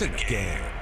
again.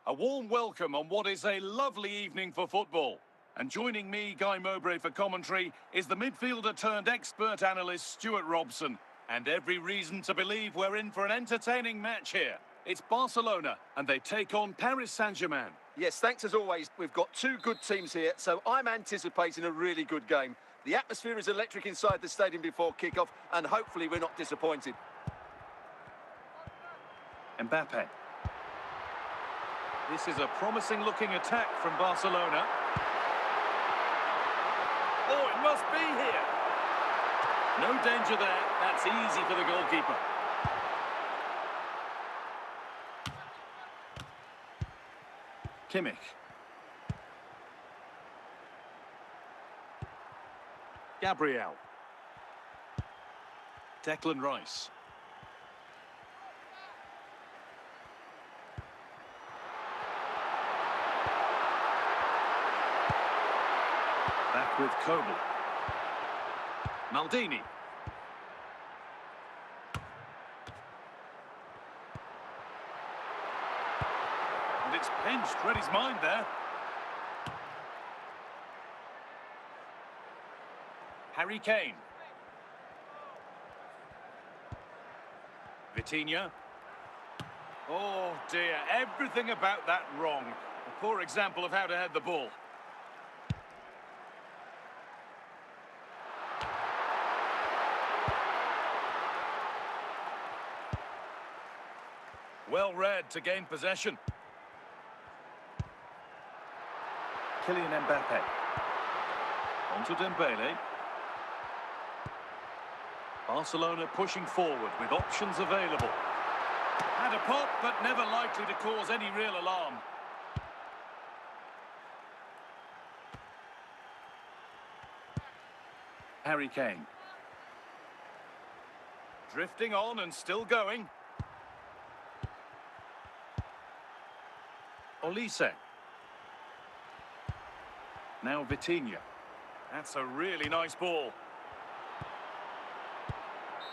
A warm welcome on what is a lovely evening for football. And joining me, Guy Mowbray, for commentary is the midfielder turned expert analyst Stuart Robson. And every reason to believe we're in for an entertaining match here. It's Barcelona and they take on Paris Saint-Germain. Yes, thanks as always. We've got two good teams here, so I'm anticipating a really good game. The atmosphere is electric inside the stadium before kick-off, and hopefully we're not disappointed. Mbappe. This is a promising-looking attack from Barcelona. Oh, it must be here. No danger there. That's easy for the goalkeeper. Kimmich. Gabriel. Declan Rice. Back with Kobel. Maldini. And it's pinched. Read his mind there. Harry Kane. Vitinha. Oh dear, everything about that wrong. A poor example of how to head the ball. Well read to gain possession. Kylian Mbappe. On to Dembele. Barcelona pushing forward with options available. Had a pop, but never likely to cause any real alarm. Harry Kane. Drifting on and still going. Olise. Now Vitinha. That's a really nice ball.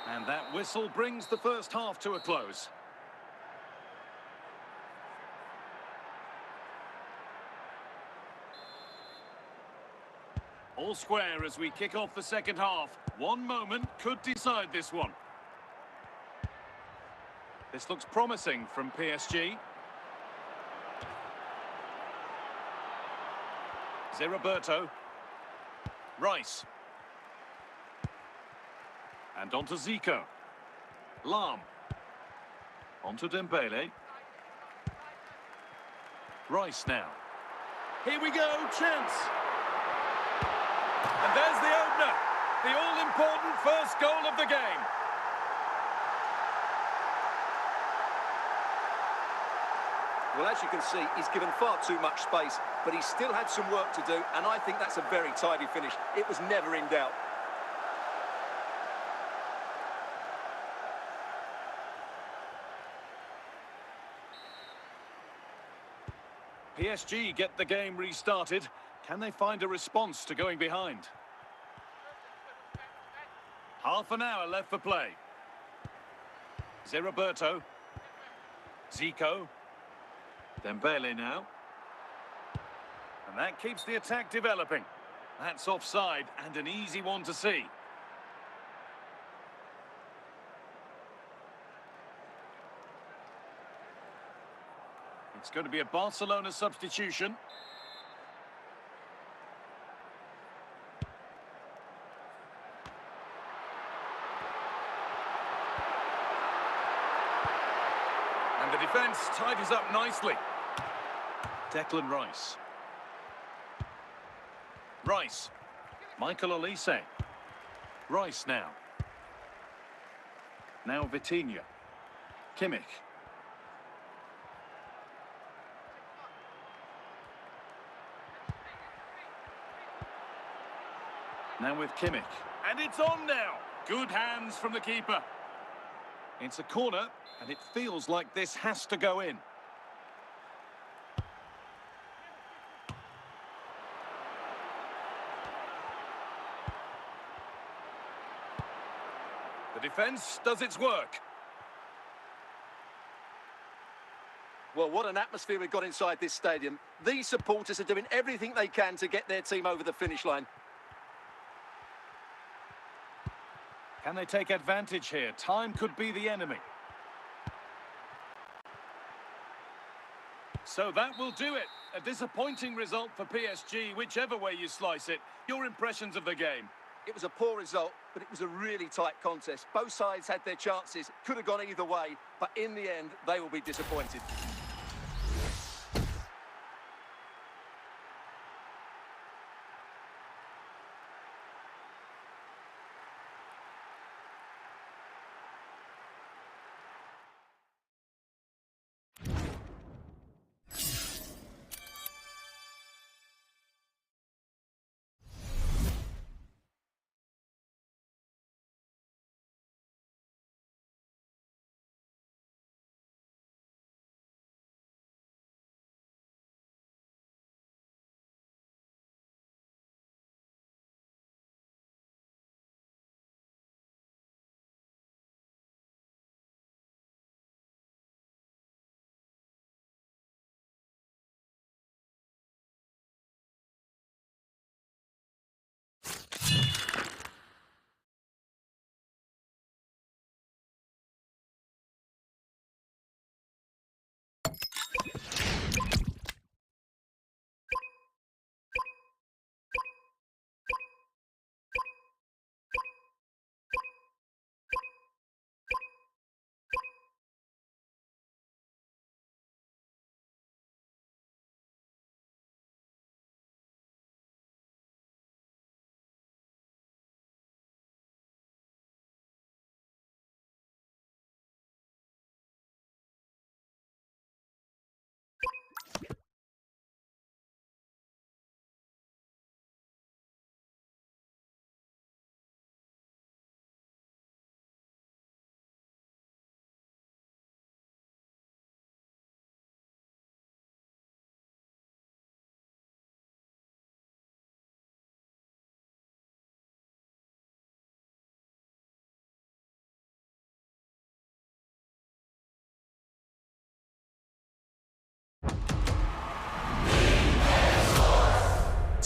And that whistle brings the first half to a close. All square as we kick off the second half. One moment could decide this one. This looks promising from PSG. Roberto. Rice. And on to Zico. Lahm. On to Dembele. Rice now. Here we go, chance. And there's the opener. The all-important first goal of the game. Well, as you can see, he's given far too much space, but he still had some work to do, and I think that's a very tidy finish. It was never in doubt. PSG get the game restarted. Can they find a response to going behind? Half an hour left for play. Roberto. Zico. Dembele now. And that keeps the attack developing. That's offside and an easy one to see. It's going to be a Barcelona substitution. And the defence tidies up nicely. Declan Rice. Rice. Michael Olise. Rice now. Now Vitinha. Kimmich. Now with Kimmich. And it's on now. Good hands from the keeper. It's a corner, and it feels like this has to go in. The defence does its work. Well, what an atmosphere we've got inside this stadium. These supporters are doing everything they can to get their team over the finish line. Can they take advantage here? Time could be the enemy. So that will do it. A disappointing result for PSG, whichever way you slice it. Your impressions of the game? It was a poor result, but it was a really tight contest. Both sides had their chances, could have gone either way, but in the end, they will be disappointed.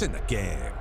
in the game.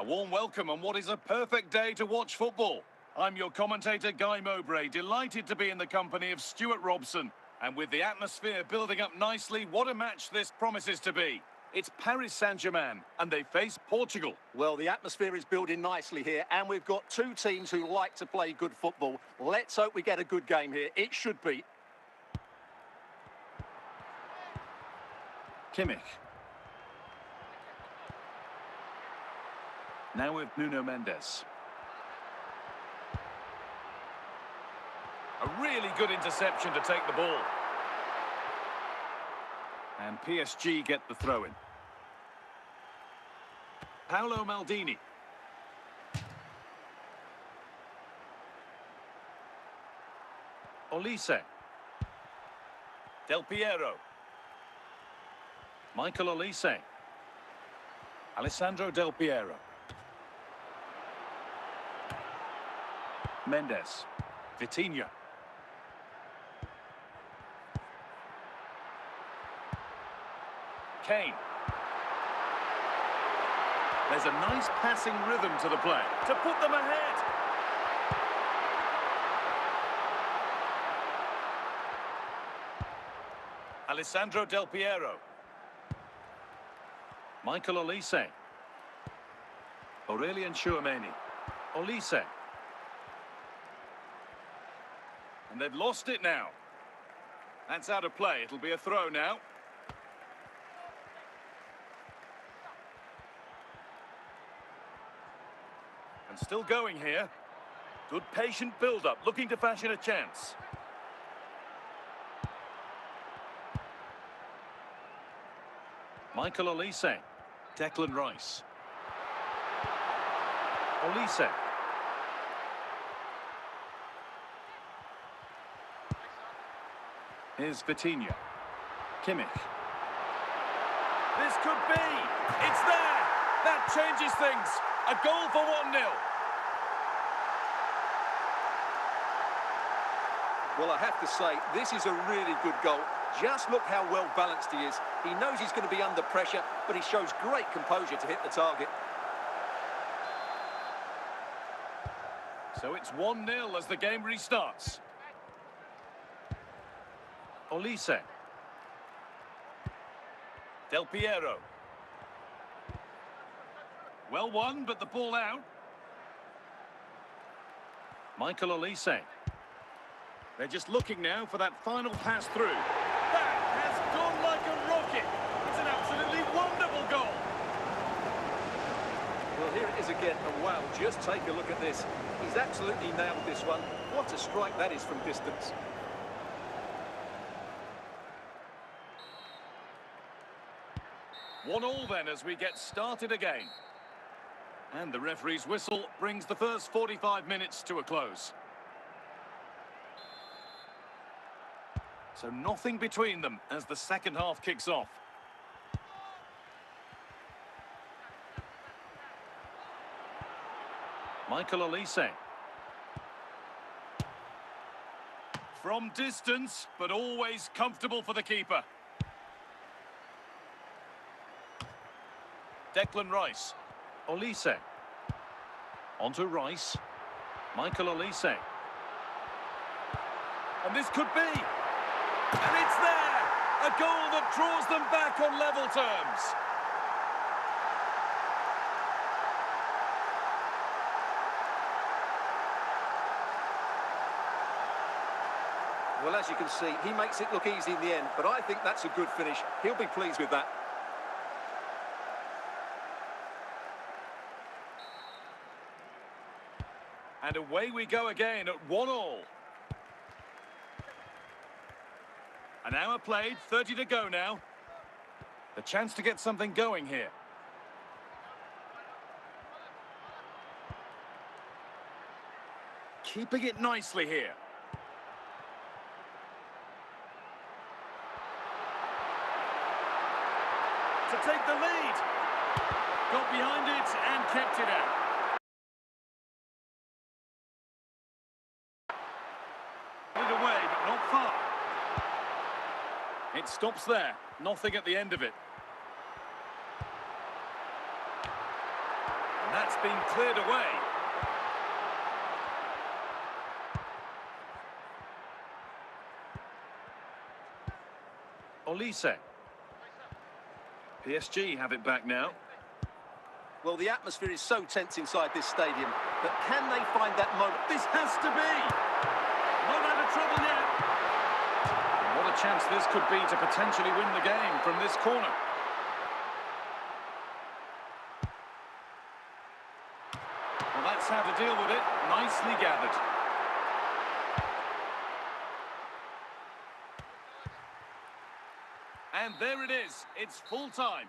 A warm welcome on what is a perfect day to watch football. I'm your commentator, Guy Mowbray, delighted to be in the company of Stuart Robson. And with the atmosphere building up nicely, what a match this promises to be. It's Paris Saint-Germain, and they face Portugal. Well, the atmosphere is building nicely here, and we've got two teams who like to play good football. Let's hope we get a good game here. It should be. Kimmich. Now with Nuno Mendes. A really good interception to take the ball. And PSG get the throw-in. Paolo Maldini. Olise. Del Piero. Michael Olise. Alessandro Del Piero. Mendes. Vitinha. Kane. There's a nice passing rhythm to the play to put them ahead. Alessandro Del Piero. Michael Olise. Aurelien Tchouameni. Olise. And they've lost it now. That's out of play. It'll be a throw now. And still going here. Good patient build-up, looking to fashion a chance. Michael Olise. Declan Rice. Olise. Here's Vitinha. Kimmich. This could be. It's there. That changes things. A goal for 1-0. Well, I have to say, this is a really good goal. Just look how well balanced he is. He knows he's going to be under pressure, but he shows great composure to hit the target. So it's 1-0 as the game restarts. Olise. Del Piero. Well won, but the ball out. Michael Olise. They're just looking now for that final pass through. That has gone like a rocket. It's an absolutely wonderful goal. Well, here it is again, and wow, just take a look at this. He's absolutely nailed this one. What a strike that is from distance. One all then as we get started again. And the referee's whistle brings the first 45 minutes to a close. So nothing between them as the second half kicks off. Michael Olise. From distance, but always comfortable for the keeper. Declan Rice. Olise. Onto Rice. Michael Olise. And this could be. And it's there! A goal that draws them back on level terms. Well, as you can see, he makes it look easy in the end, but I think that's a good finish. He'll be pleased with that. And away we go again at 1-1. An hour played, 30 to go now. The chance to get something going here. Keeping it nicely here. To take the lead. Got behind it and kept it out. Put it away, but not far. It stops there. Nothing at the end of it. And that's been cleared away. Olise. PSG have it back now. Well, the atmosphere is so tense inside this stadium, but can they find that moment? This has to be! Not out of trouble yet. And what a chance this could be to potentially win the game from this corner. Well, that's how to deal with it. Nicely gathered. And there it is. It's full time.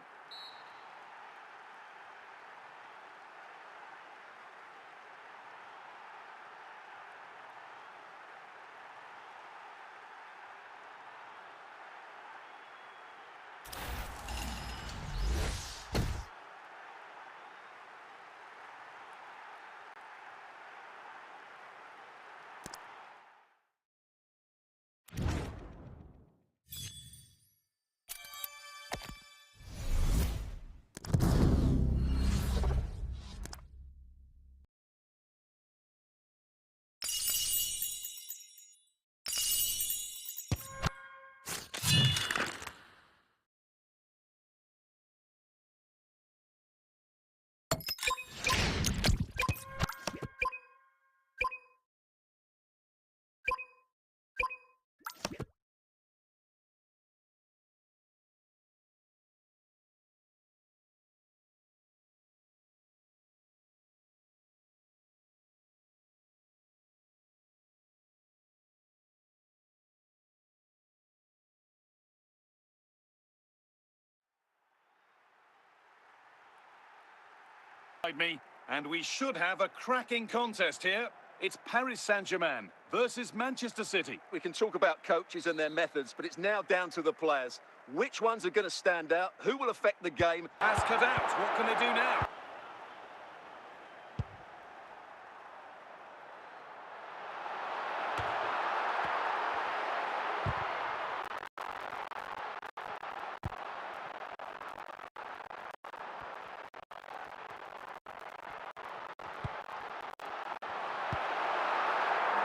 me, and we should have a cracking contest here. It's Paris Saint-Germain versus Manchester City. We can talk about coaches and their methods, but it's now down to the players. Which ones are going to stand out? Who will affect the game? Has cut out. What can they do now?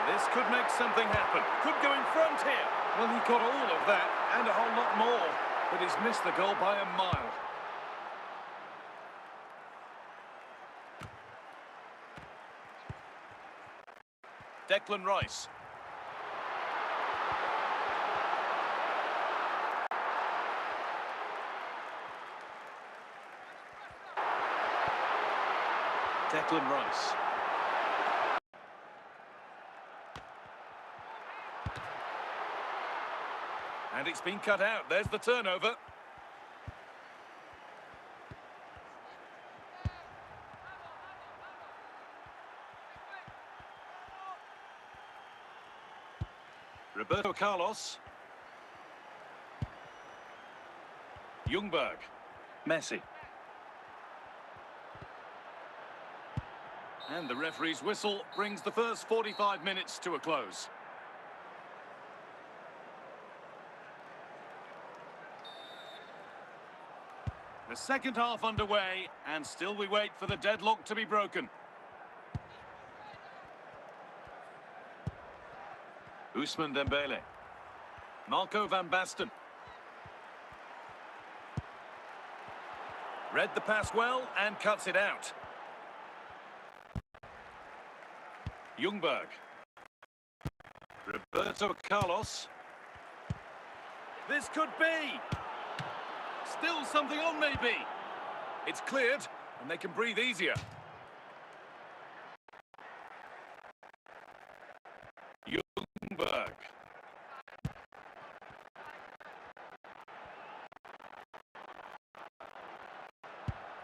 This could make something happen. Could go in front here. Well, he got all of that and a whole lot more, but he's missed the goal by a mile. Declan Rice. Declan Rice. And it's been cut out. There's the turnover. Roberto Carlos. Ljungberg. Messi. And the referee's whistle brings the first 45 minutes to a close. The second half underway, and still we wait for the deadlock to be broken. Ousmane Dembele. Marco van Basten. Read the pass well and cuts it out. Ljungberg. Roberto Carlos. This could be. Still something on, maybe. It's cleared, and they can breathe easier. Ljungberg.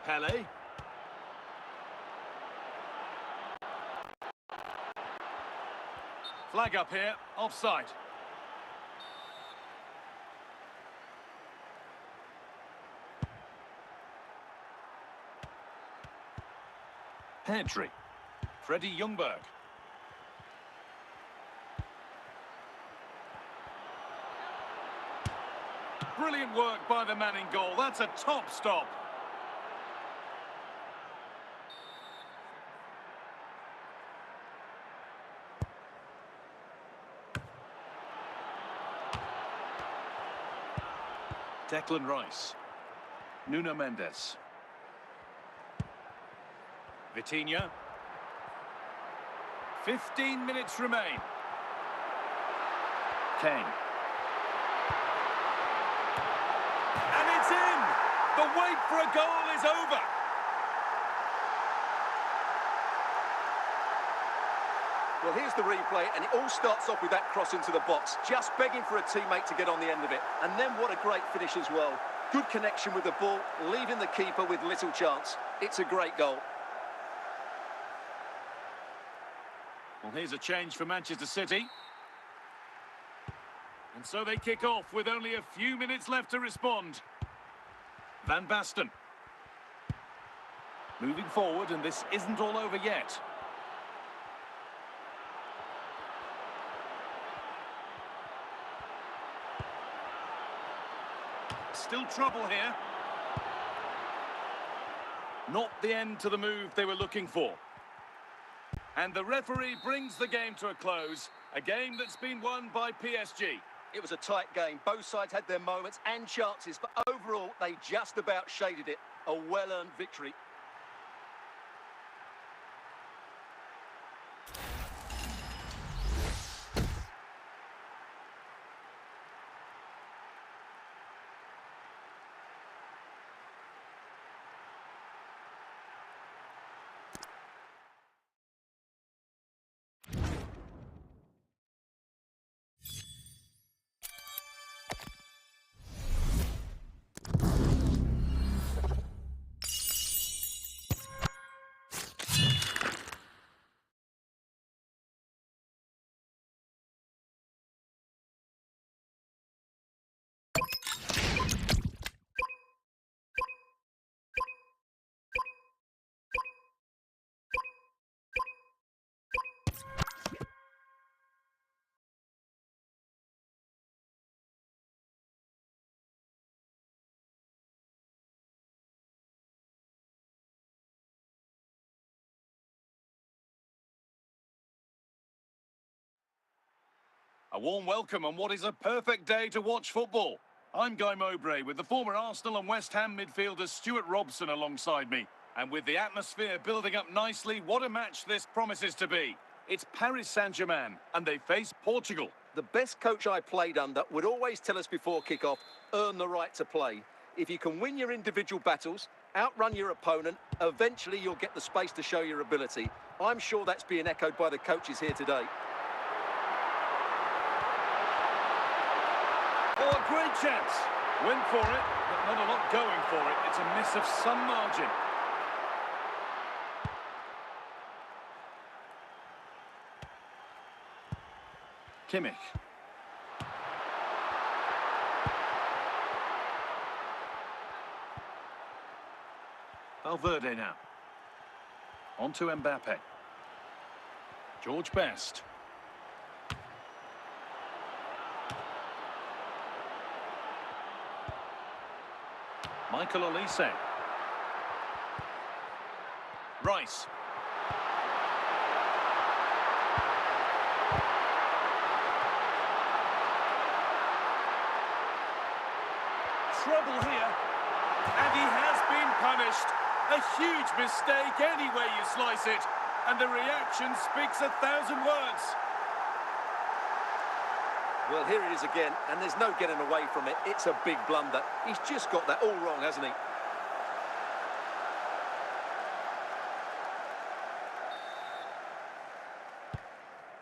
Pele. Flag up here, offside. Pedri. Freddie Ljungberg. Brilliant work by the man in goal. That's a top stop. Declan Rice. Nuno Mendes. Vitinha. 15 minutes remain. Kane. And it's in! The wait for a goal is over! Well, here's the replay, and it all starts off with that cross into the box, just begging for a teammate to get on the end of it. And then what a great finish as well. Good connection with the ball, leaving the keeper with little chance. It's a great goal. Well, here's a change for Manchester City. And so they kick off with only a few minutes left to respond. Van Basten. Moving forward, and this isn't all over yet. Still trouble here. Not the end to the move they were looking for. And the referee brings the game to a close. A game that's been won by PSG. It was a tight game. Both sides had their moments and chances, but overall, they just about shaded it. A well-earned victory. A warm welcome on what is a perfect day to watch football. I'm Guy Mowbray with the former Arsenal and West Ham midfielder Stuart Robson alongside me. And with the atmosphere building up nicely, what a match this promises to be. It's Paris Saint-Germain and they face Portugal. The best coach I played under would always tell us before kick-off, earn the right to play. If you can win your individual battles, outrun your opponent, eventually you'll get the space to show your ability. I'm sure that's being echoed by the coaches here today. Oh, a great chance. Went for it, but not a lot going for it. It's a miss of some margin. Kimmich. Valverde now. On to Mbappe. George Best. Michael Olise. Rice. Trouble here. And he has been punished. A huge mistake any way you slice it. And the reaction speaks 1,000 words. Well, here it is again, and there's no getting away from it. It's a big blunder. He's just got that all wrong, hasn't he?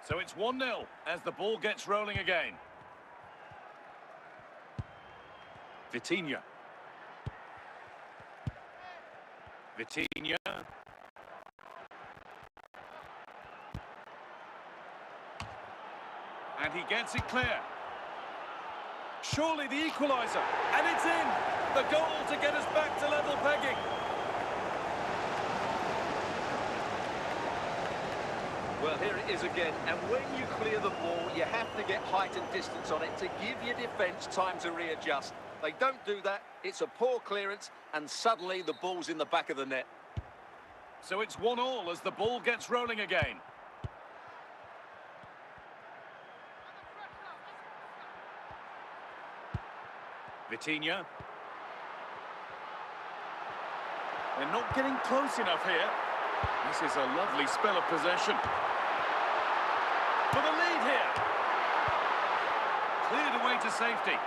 So it's 1-0 as the ball gets rolling again. Vitinha. Vitinha. And he gets it clear. Surely the equaliser. And it's in. The goal to get us back to level pegging. Well, here it is again. And when you clear the ball, you have to get height and distance on it to give your defence time to readjust. They don't do that. It's a poor clearance, and suddenly the ball's in the back of the net. So it's 1-1 as the ball gets rolling again. Vitinha. They're not getting close enough here. This is a lovely spell of possession. For the lead here. Cleared away to safety.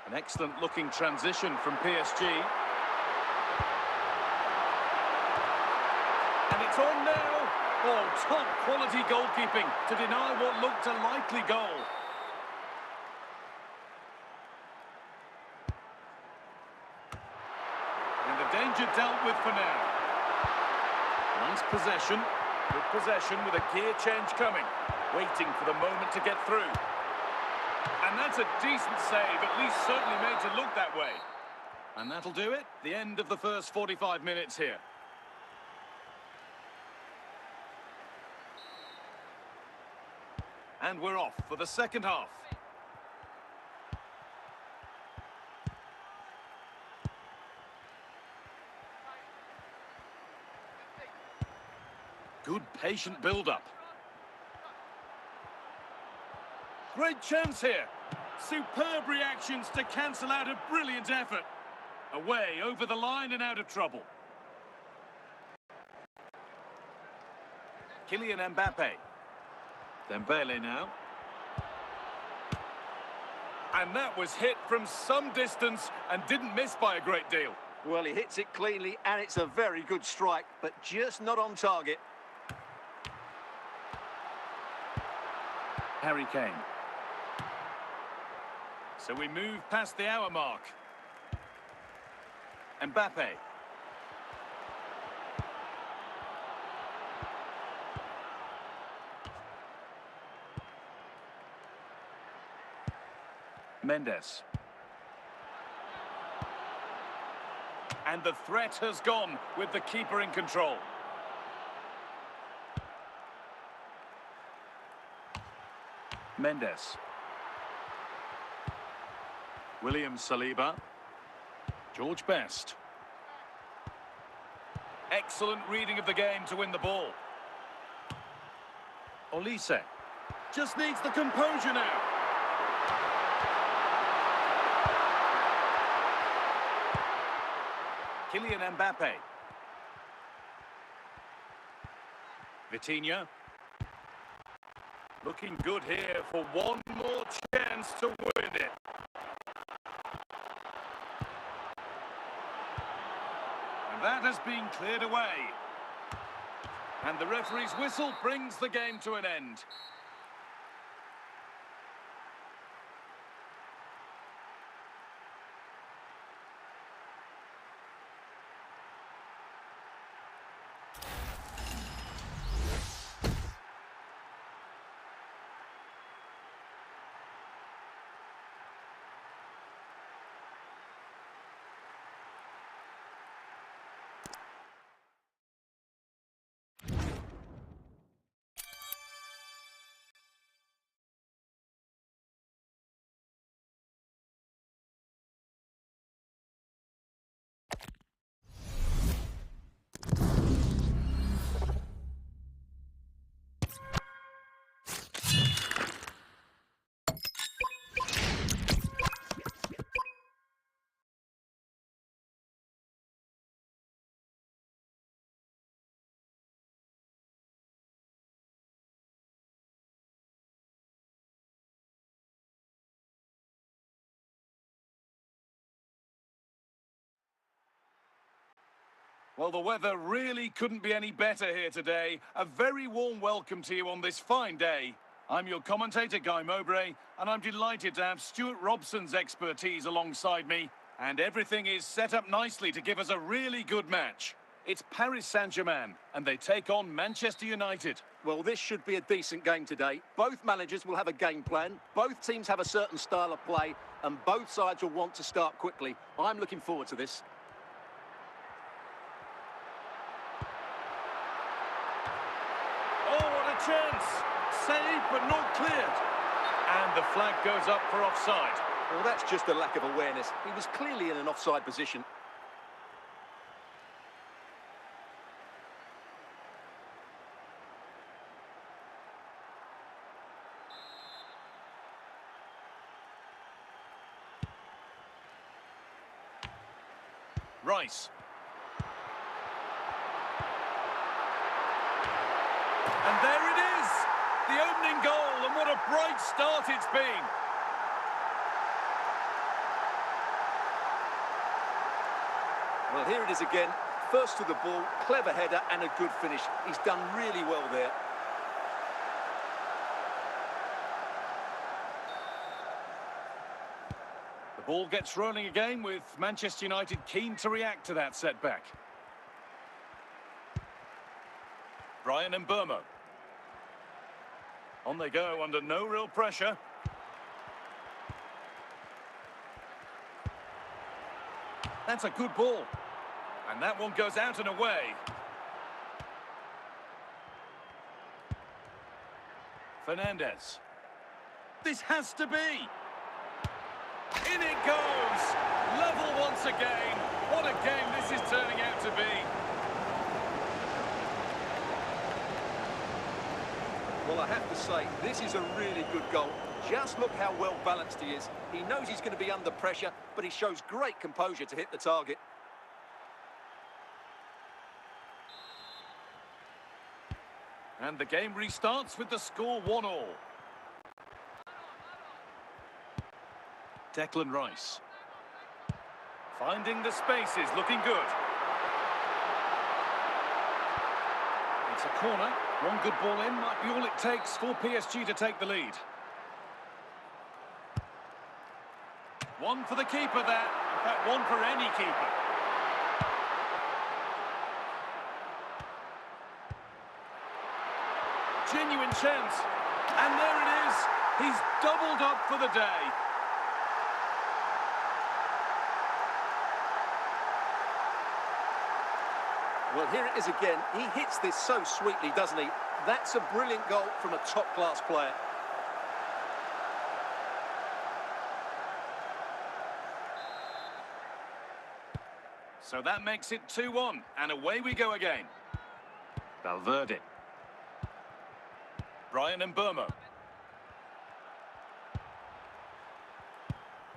An excellent looking transition from PSG. And it's on now. Oh, top quality goalkeeping to deny what looked a likely goal. And the danger dealt with for now. Nice possession. Good possession with a gear change coming. Waiting for the moment to get through. And that's a decent save, at least certainly made to look that way. And that'll do it. The end of the first 45 minutes here. And we're off for the second half. Good patient build-up. Great chance here. Superb reactions to cancel out a brilliant effort. Away, over the line and out of trouble. Kylian Mbappe. Dembele now. And that was hit from some distance and didn't miss by a great deal. Well, he hits it cleanly, and it's a very good strike, but just not on target. Harry Kane. So we move past the hour mark. Mbappe. Mendes. And the threat has gone with the keeper in control. Mendes. William Saliba. George Best. Excellent reading of the game to win the ball. Olise. Just needs the composure now. Kylian Mbappe. Vitinha. Looking good here for one more chance to win it. And that has been cleared away. And the referee's whistle brings the game to an end. Well, the weather really couldn't be any better here today. A very warm welcome to you on this fine day. I'm your commentator, Guy Mowbray, and I'm delighted to have Stuart Robson's expertise alongside me. And everything is set up nicely to give us a really good match. It's Paris Saint-Germain, and they take on Manchester United. Well, this should be a decent game today. Both managers will have a game plan. Both teams have a certain style of play, and both sides will want to start quickly. I'm looking forward to this. Chance. Saved but not cleared. And the flag goes up for offside. Well, that's just a lack of awareness. He was clearly in an offside position. Rice. And there it is, the opening goal, and what a bright start it's been. Well, here it is again. First to the ball, clever header and a good finish. He's done really well there. The ball gets rolling again with Manchester United keen to react to that setback. Bryan Mbeumo. On they go under no real pressure. That's a good ball. And that one goes out and away. Fernandez. This has to be. In it goes. Level once again. What a game this is turning out to be. Well, I have to say, this is a really good goal. Just look how well balanced he is. He knows he's going to be under pressure, but he shows great composure to hit the target. And the game restarts with the score 1-1. Declan Rice. Finding the spaces, looking good. It's a corner. One good ball in might be all it takes for PSG to take the lead. One for the keeper there. In fact, one for any keeper. Genuine chance. And there it is. He's doubled up for the day. Well, here it is again. He hits this so sweetly, doesn't he? That's a brilliant goal from a top-class player. So that makes it 2-1, and away we go again. Valverde. Brian Mbeumo.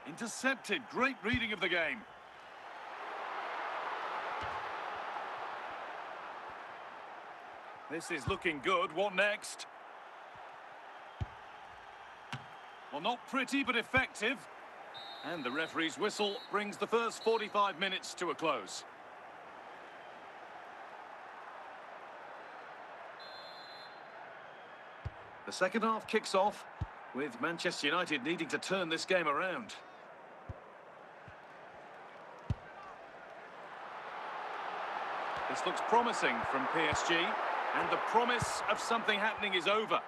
Intercepted. Great reading of the game. This is looking good. What next? Well, not pretty, but effective. And the referee's whistle brings the first 45 minutes to a close. The second half kicks off with Manchester United needing to turn this game around. This looks promising from PSG, and the promise of something happening is over.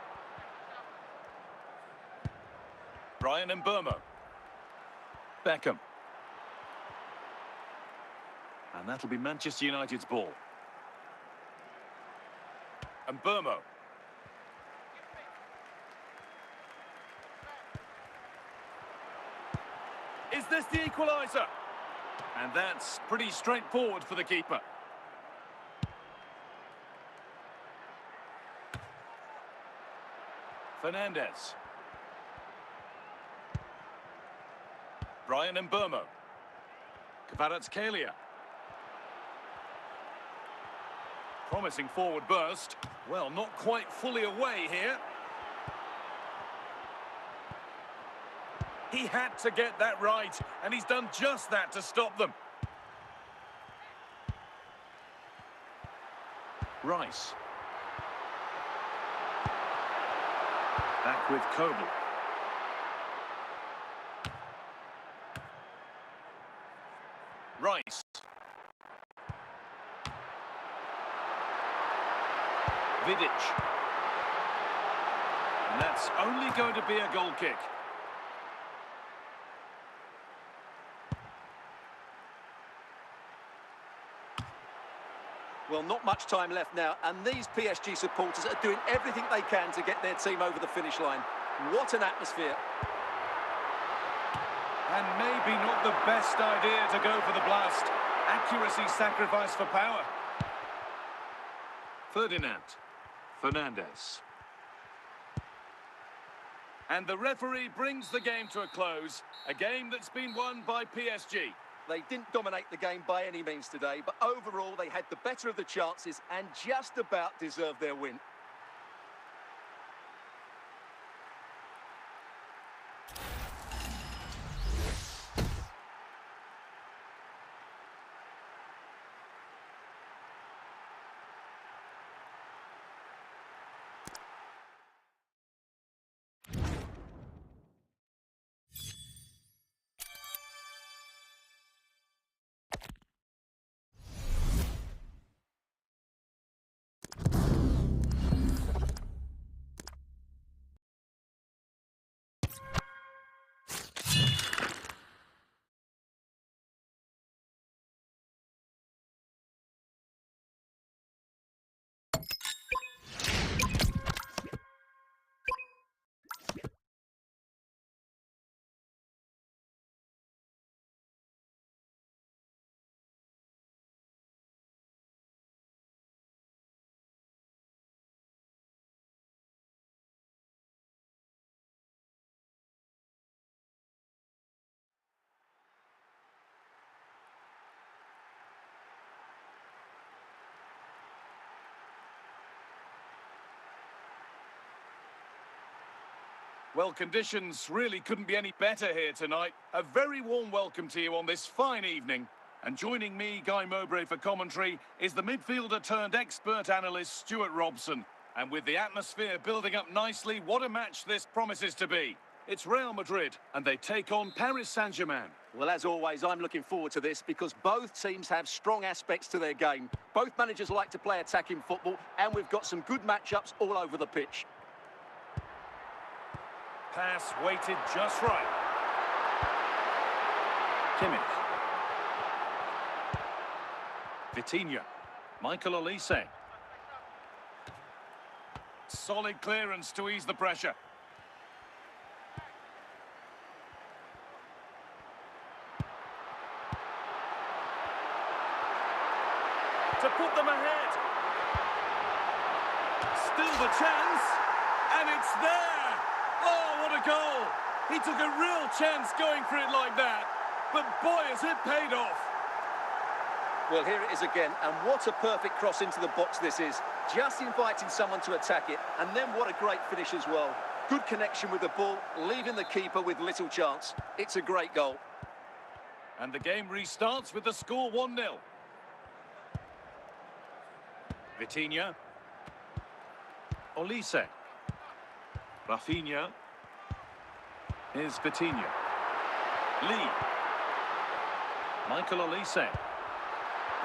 Brian Mbeumo. Beckham. And that'll be Manchester United's ball. Mbeumo. Is this the equaliser? And that's pretty straightforward for the keeper. Fernandes. Brian Mbeumo. Kvaratskhelia. Promising forward burst. Well, not quite fully away here. He had to get that right, and he's done just that to stop them. Rice. Back with Kobel. Rice. Vidic. And that's only going to be a goal kick. Well, not much time left now, and these PSG supporters are doing everything they can to get their team over the finish line. What an atmosphere. And maybe not the best idea to go for the blast. Accuracy sacrificed for power. Ferdinand. Fernandes. And the referee brings the game to a close. A game that's been won by PSG. They didn't dominate the game by any means today, but overall they had the better of the chances and just about deserved their win. Well, conditions really couldn't be any better here tonight. A very warm welcome to you on this fine evening. And joining me, Guy Mowbray, for commentary is the midfielder turned expert analyst, Stuart Robson. And with the atmosphere building up nicely, what a match this promises to be. It's Real Madrid, and they take on Paris Saint-Germain. Well, as always, I'm looking forward to this because both teams have strong aspects to their game. Both managers like to play attacking football, and we've got some good matchups all over the pitch. Pass weighted just right. Kimmich. Vitinha. Michael Olise. Solid clearance to ease the pressure. To put them ahead. Still the chance. And there! Oh, what a goal! He took a real chance going for it like that. But boy, has it paid off. Well, here it is again, and what a perfect cross into the box this is. Just inviting someone to attack it, and then what a great finish as well. Good connection with the ball, leaving the keeper with little chance. It's a great goal. And the game restarts with the score 1-0. Vitinha. Olise. Rafinha. Here's Vitinha. Lee. Michael Olise.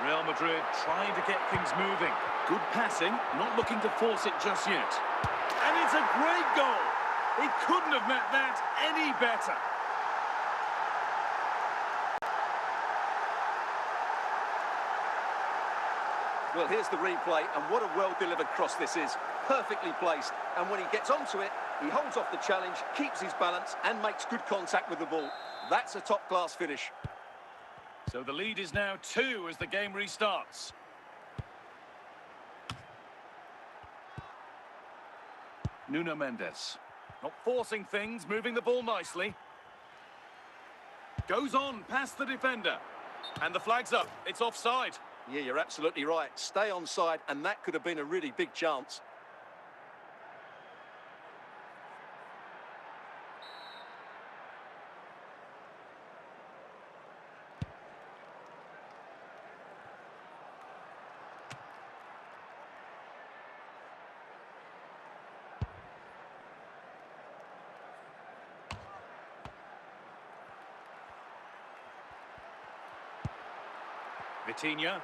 Real Madrid trying to get things moving. Good passing, not looking to force it just yet. And it's a great goal. He couldn't have met that any better. Well, here's the replay, and what a well-delivered cross this is. Perfectly placed, and when he gets onto it, he holds off the challenge, keeps his balance, and makes good contact with the ball. That's a top-class finish. So the lead is now 2 as the game restarts. Nuno Mendes. Not forcing things, moving the ball nicely. Goes on past the defender. And the flag's up. It's offside. Yeah, you're absolutely right. Stay onside, and that could have been a really big chance. Vitinha.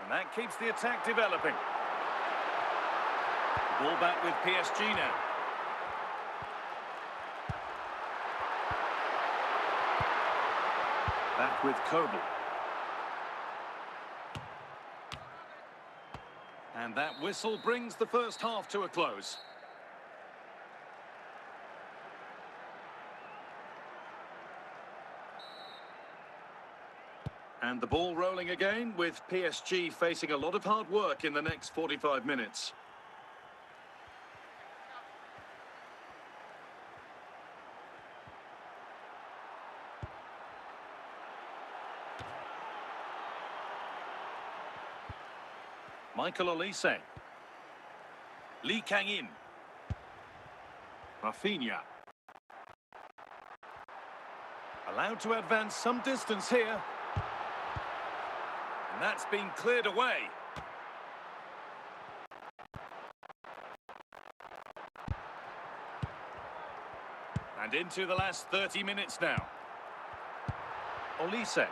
And that keeps the attack developing. Ball back with PSG now. Back with Kobel. And that whistle brings the first half to a close. And the ball rolling again with PSG facing a lot of hard work in the next 45 minutes. Michael Olise. Lee Kang-in. Rafinha. Allowed to advance some distance here. And that's been cleared away. And into the last 30 minutes now. Olise.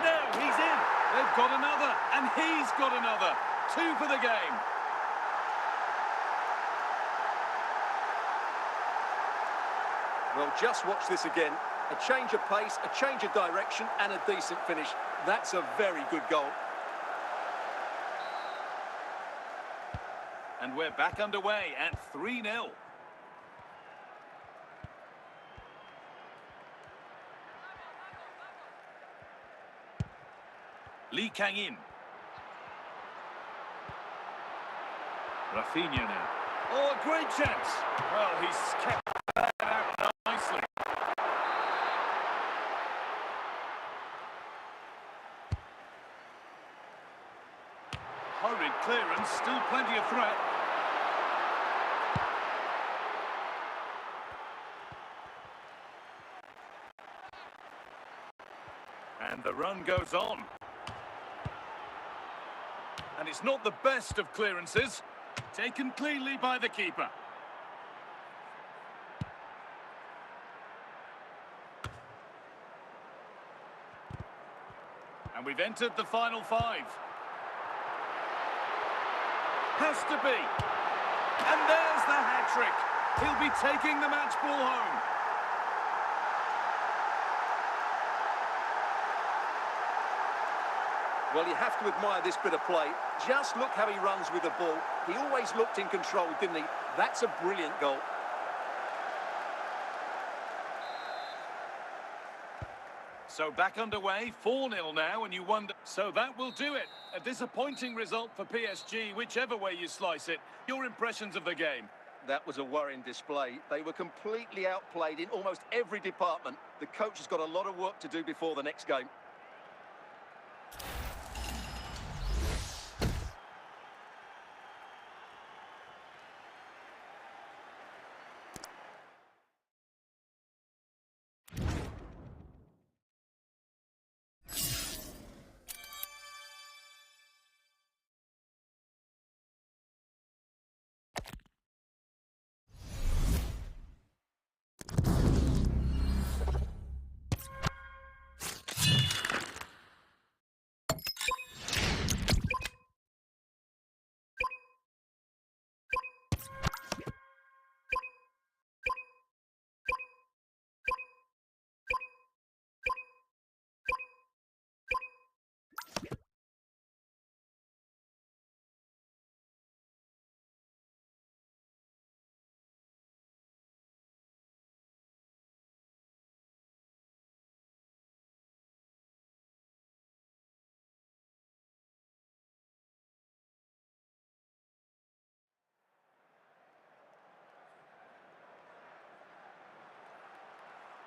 No, he's in. They've got another, and he's got another. 2 for the game. Well, just watch this again. A change of pace, a change of direction, and a decent finish. That's a very good goal. And we're back underway at 3-0. Lee Kang-in. Rafinha now. Oh, a great chance. Well, he's kept that out nicely. Hurried clearance, still plenty of threat. And the run goes on. And it's not the best of clearances. Taken cleanly by the keeper. And we've entered the final 5. Has to be. And there's the hat-trick. He'll be taking the match ball home. Well, you have to admire this bit of play. Just look how he runs with the ball. He always looked in control, didn't he? That's a brilliant goal. So back underway, 4-0 now, and you wonder... So that will do it. A disappointing result for PSG, whichever way you slice it. Your impressions of the game? That was a worrying display. They were completely outplayed in almost every department. The coach has got a lot of work to do before the next game.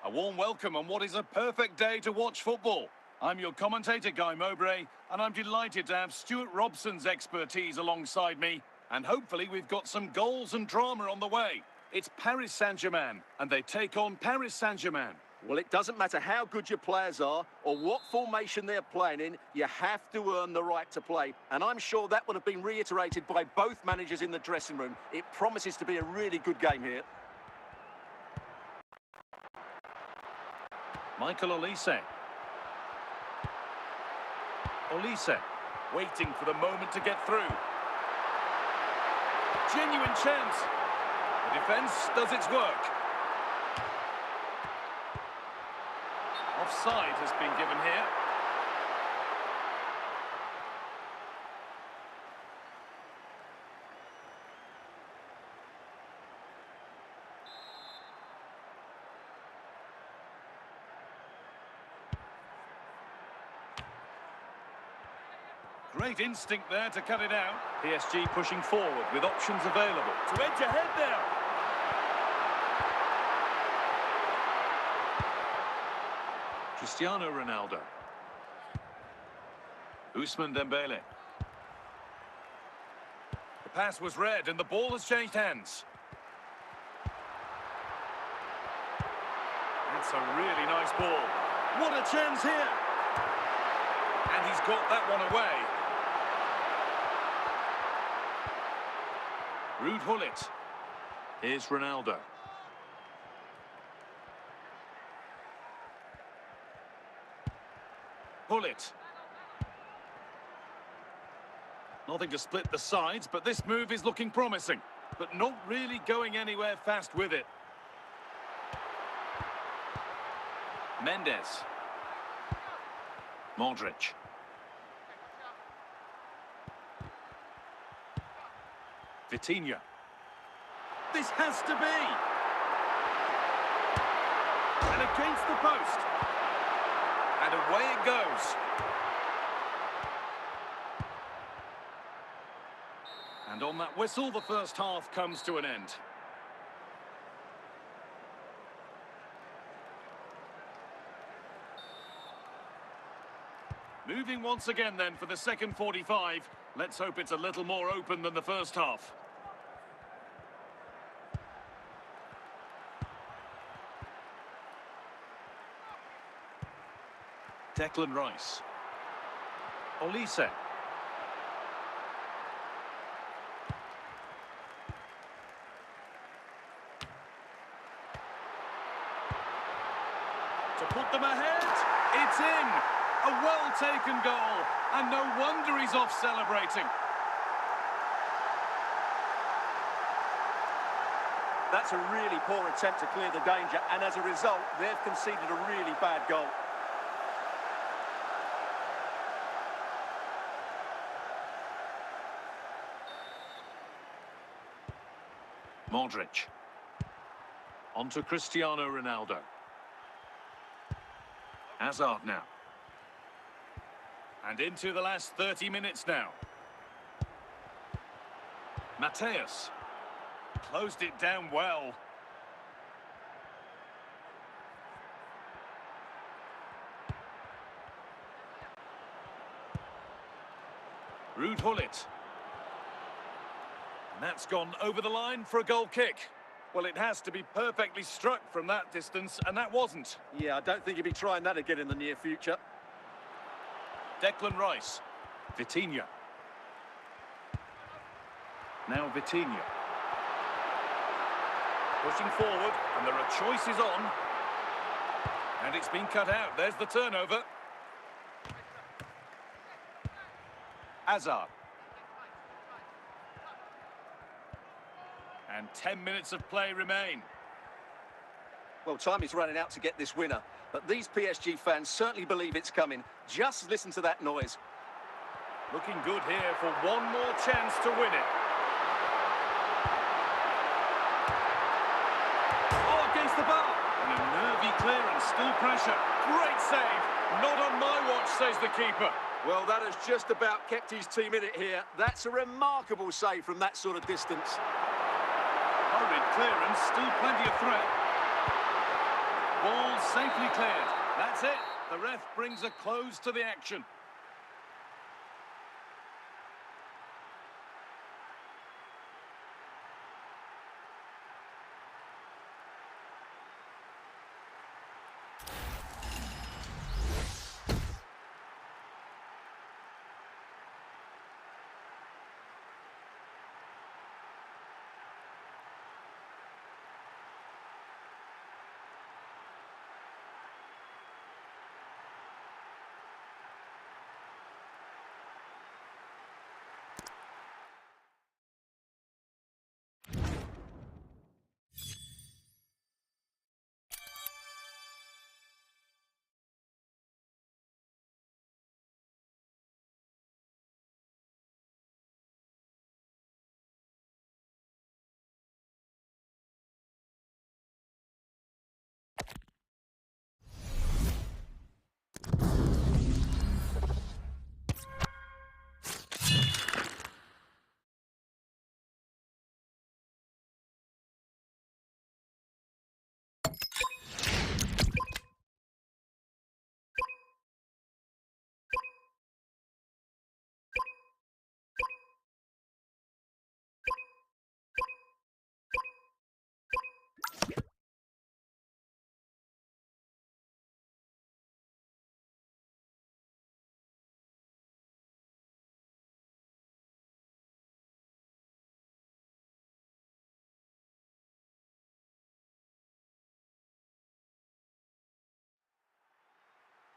A warm welcome on what is a perfect day to watch football. I'm your commentator, Guy Mowbray, and I'm delighted to have Stuart Robson's expertise alongside me. And hopefully we've got some goals and drama on the way. It's Paris Saint-Germain, and they take on Paris Saint-Germain. Well, it doesn't matter how good your players are or what formation they're playing in, you have to earn the right to play. And I'm sure that would have been reiterated by both managers in the dressing room. It promises to be a really good game here. Michael Olise. Olise, waiting for the moment to get through. Genuine chance. The defence does its work. Offside has been given here. Great instinct there to cut it out. PSG pushing forward with options available. To edge ahead there. Cristiano Ronaldo. Ousmane Dembele. The pass was read and the ball has changed hands. That's a really nice ball. What a chance here. And he's got that one away. Ruud Gullit. Here's Ronaldo. Gullit. Nothing to split the sides, but this move is looking promising. But not really going anywhere fast with it. Mendes. Modric. Vitinha. This has to be. And against the post. And away it goes. And on that whistle, the first half comes to an end. Moving once again then for the second 45. Let's hope it's a little more open than the first half. Declan Rice. Olise. To put them ahead, it's in. A well-taken goal, and no wonder he's off celebrating. That's a really poor attempt to clear the danger, and as a result, they've conceded a really bad goal. Modric. On to Cristiano Ronaldo. Hazard now. And into the last 30 minutes now. Mateus. Closed it down well. Ruud Gullit. And that's gone over the line for a goal kick. Well, it has to be perfectly struck from that distance, and that wasn't. Yeah, I don't think he'll be trying that again in the near future. Declan Rice. Vitinha. Now Vitinha. Pushing forward, and there are choices on. And it's been cut out. There's the turnover. Hazard. And 10 minutes of play remain. Well, time is running out to get this winner, but these PSG fans certainly believe it's coming. Just listen to that noise. Looking good here for one more chance to win it. Oh, against the bar. And a nervy clearance, still pressure. Great save. Not on my watch, says the keeper. Well, that has just about kept his team in it here. That's a remarkable save from that sort of distance. Hurried clearance, still plenty of threat. Ball safely cleared. That's it. The ref brings a close to the action.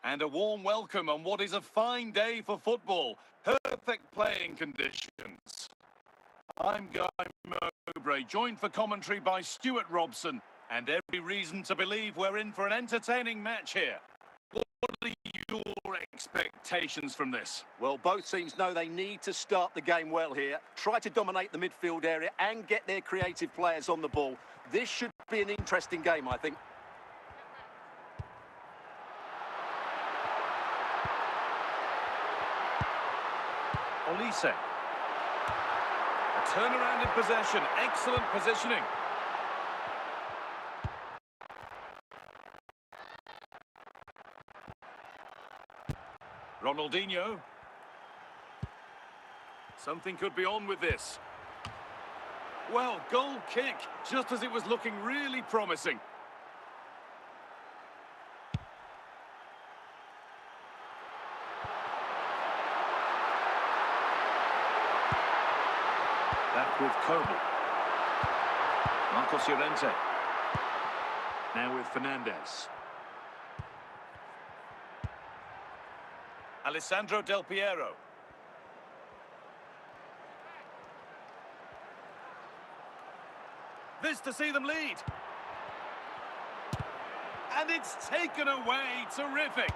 And a warm welcome on what is a fine day for football. Perfect playing conditions. I'm Guy Mowbray, joined for commentary by Stuart Robson. And every reason to believe we're in for an entertaining match here. What are your expectations from this? Well, both teams know they need to start the game well here. Try to dominate the midfield area and get their creative players on the ball. This should be an interesting game, I think. Olise. A turnaround in possession. Excellent positioning. Ronaldinho. Something could be on with this. Well, goal kick, just as it was looking really promising. Back with Kobel. Marcos Llorente. Now with Fernandez. Alessandro Del Piero. This to see them lead. And it's taken away. Terrific.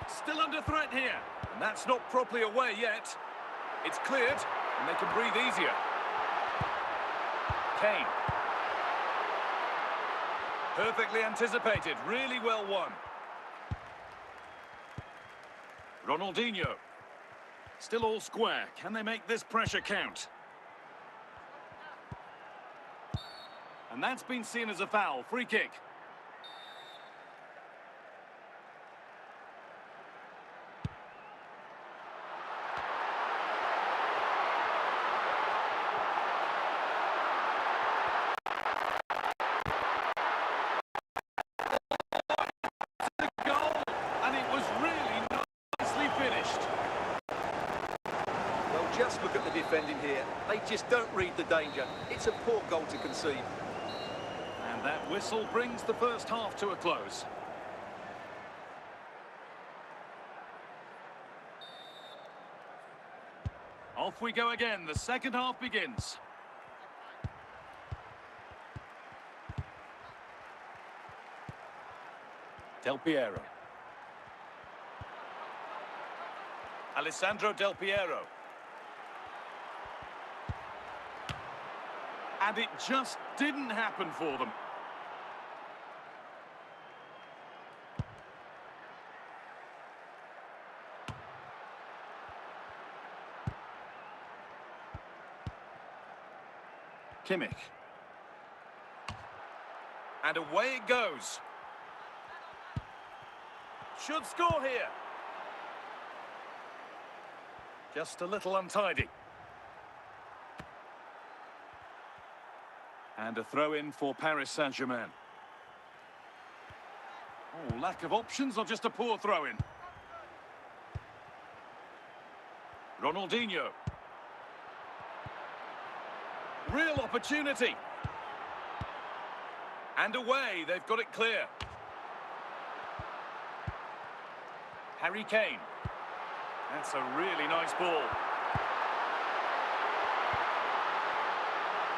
Still under threat here. And that's not properly away yet. It's cleared, and they can breathe easier. Kane. Perfectly anticipated. Really well won. Ronaldinho. Still all square. Can they make this pressure count? And that's been seen as a foul. Free kick. Just look at the defending here. They just don't read the danger. It's a poor goal to concede. And that whistle brings the first half to a close. Off we go again. The second half begins. Del Piero. Alessandro Del Piero. And it just didn't happen for them. Kimmich. And away it goes. Should score here. Just a little untidy. And a throw-in for Paris Saint-Germain. Oh, lack of options or just a poor throw-in? Ronaldinho. Real opportunity. And away, they've got it clear. Harry Kane. That's a really nice ball.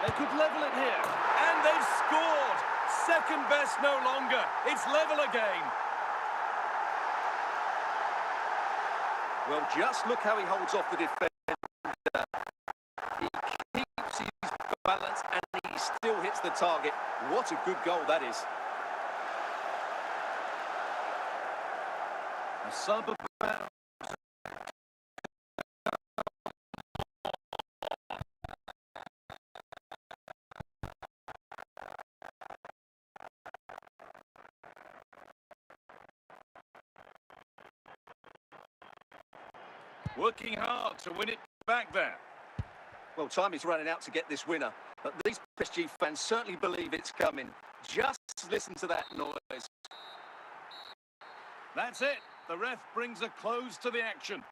They could level it here. And they've scored! Second best no longer. It's level again. Well, just look how he holds off the defender. He keeps his balance and he still hits the target. What a good goal that is. A sub about... Working hard to win it back there. Well, time is running out to get this winner, but these PSG fans certainly believe it's coming. Just listen to that noise. That's it. The ref brings a close to the action.